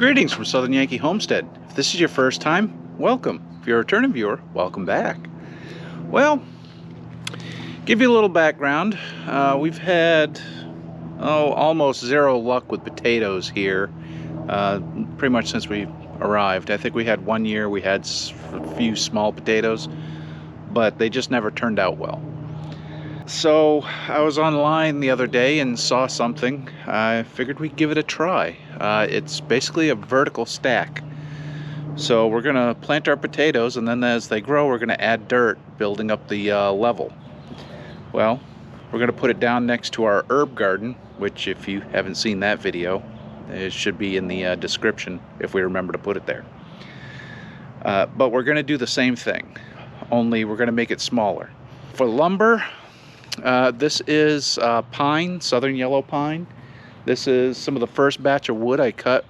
Greetings from Southern Yankee Homestead. If this is your first time, welcome. If you're a returning viewer, welcome back. Well, give you a little background. We've had almost zero luck with potatoes here, pretty much since we arrived. I think we had 1 year we had a few small potatoes, but they just never turned out well. So I was online the other day and saw something. I figured we'd give it a try. It's basically a vertical stack. So we're gonna plant our potatoes, and then as they grow, we're gonna add dirt, building up the level. Well, we're gonna put it down next to our herb garden, which if you haven't seen that video, it should be in the description if we remember to put it there. But we're gonna do the same thing, only we're gonna make it smaller. For lumber, this is pine, southern yellow pine. This is some of the first batch of wood I cut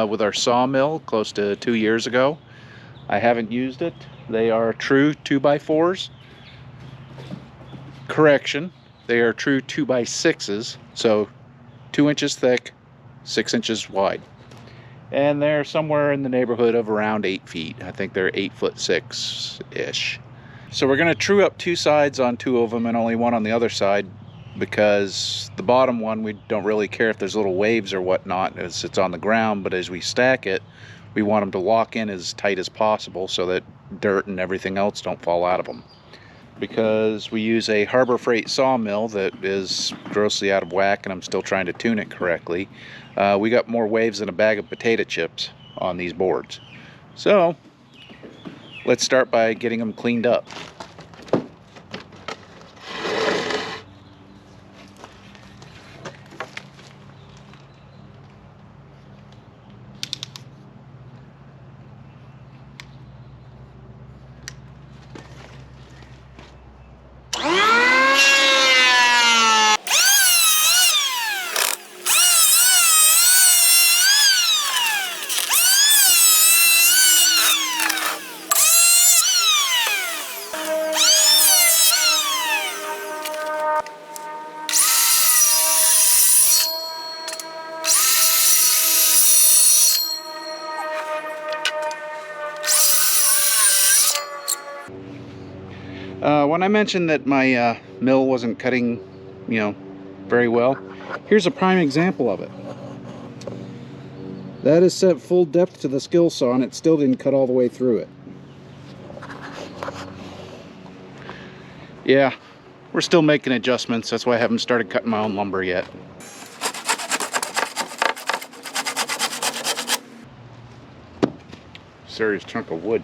with our sawmill close to 2 years ago. I haven't used it. They are true 2x4s. Correction, they are true 2x6s, so 2 inches thick, 6 inches wide. And they're somewhere in the neighborhood of around 8 feet. I think they're 8'6"-ish. So we're going to true up 2 sides on 2 of them and only 1 on the other side, because the bottom one we don't really care if there's little waves or whatnot as it's on the ground, but as we stack it we want them to lock in as tight as possible so that dirt and everything else don't fall out of them. Because we use a Harbor Freight sawmill that is grossly out of whack, and I'm still trying to tune it correctly, we got more waves than a bag of potato chips on these boards. So let's start by getting them cleaned up. When I mentioned that my mill wasn't cutting, very well, here's a prime example of it. That is set full depth to the skill saw, and it still didn't cut all the way through it. Yeah, we're still making adjustments. That's why I haven't started cutting my own lumber yet. Serious chunk of wood.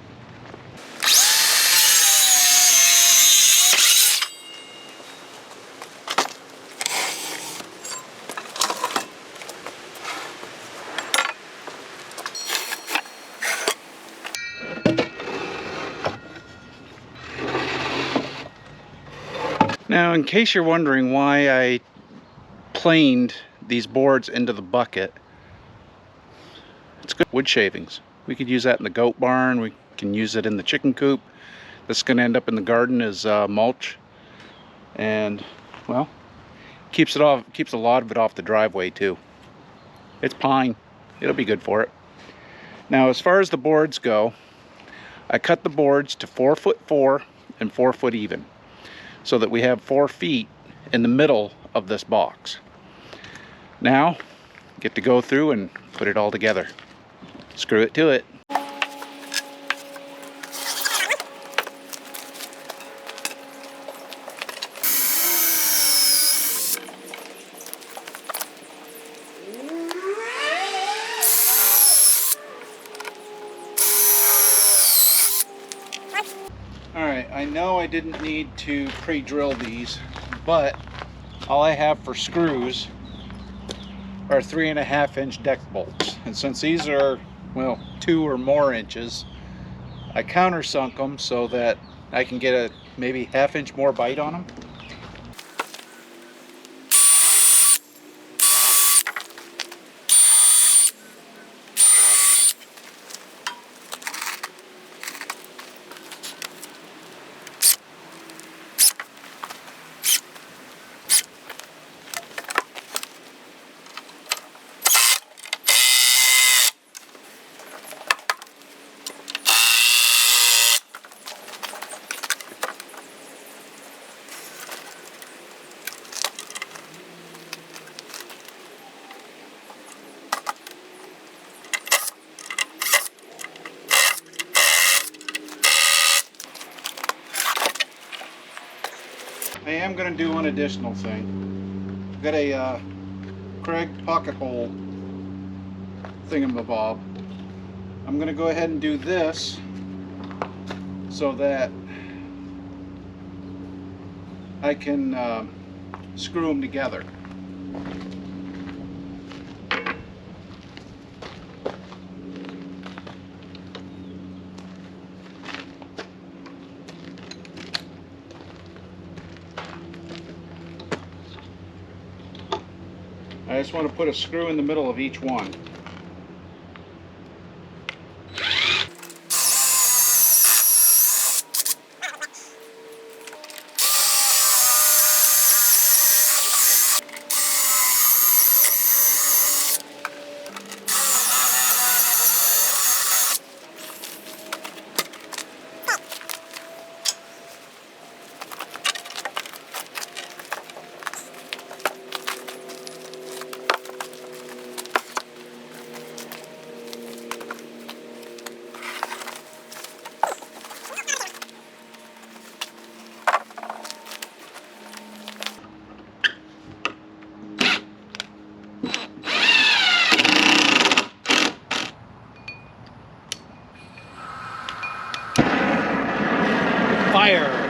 Now, in case you're wondering why I planed these boards into the bucket, it's good wood shavings. We could use that in the goat barn. We can use it in the chicken coop. This is going to end up in the garden as mulch, and well, keeps a lot of it off the driveway too. It's pine. It'll be good for it. Now, as far as the boards go, I cut the boards to 4'4" and 4 foot even, so that we have 4 feet in the middle of this box. Now, get to go through and put it all together. Screw it to it. Alright, I know I didn't need to pre-drill these, but all I have for screws are 3.5-inch deck bolts. And since these are, well, 2 or more inches, I countersunk them so that I can get a maybe 1/2 inch more bite on them. I am going to do one additional thing. I've got a Craig pocket hole thingamabob. I'm going to go ahead and do this so that I can screw them together. I just want to put a screw in the middle of each one. Fire!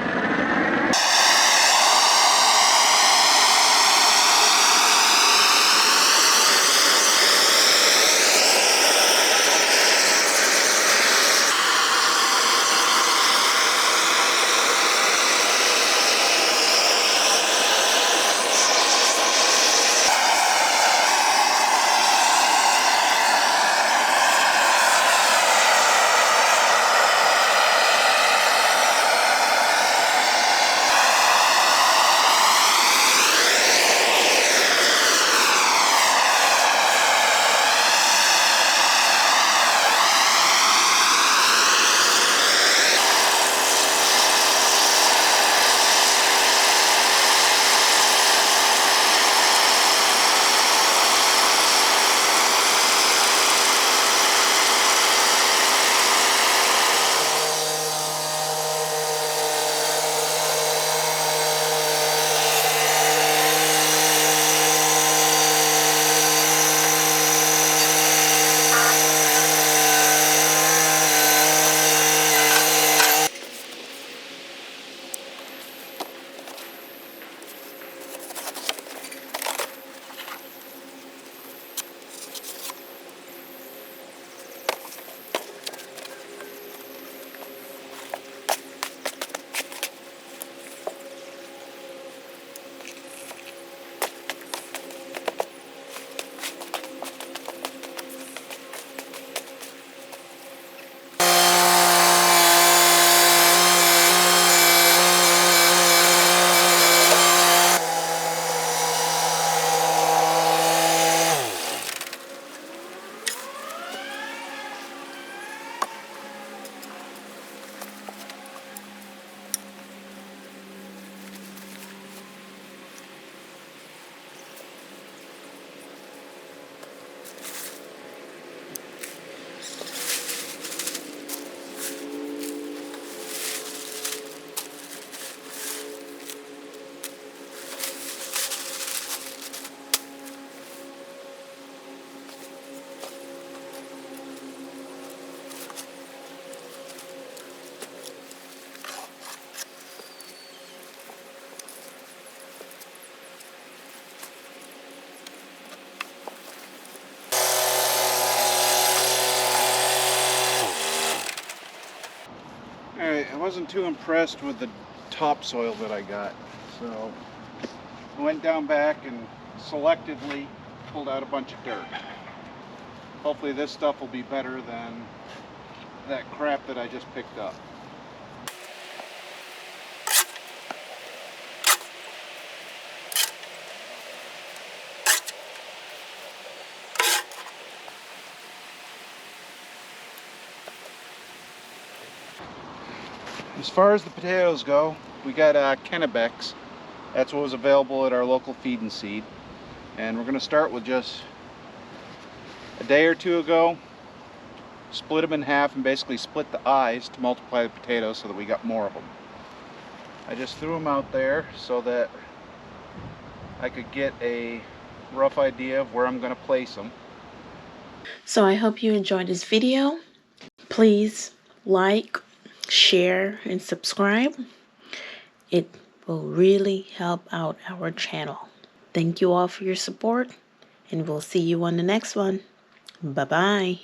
Alright, I wasn't too impressed with the topsoil that I got, so I went down back and selectively pulled out a bunch of dirt. Hopefully this stuff will be better than that crap that I just picked up. As far as the potatoes go, we got Kennebecs. That's what was available at our local feed and seed. And we're going to start with just a day or two ago, split them in half and basically split the eyes to multiply the potatoes so that we got more of them. I just threw them out there so that I could get a rough idea of where I'm going to place them. So I hope you enjoyed this video. Please like, share, and subscribe. It will really help out our channel. Thank you all for your support, and we'll see you on the next one. Bye-bye.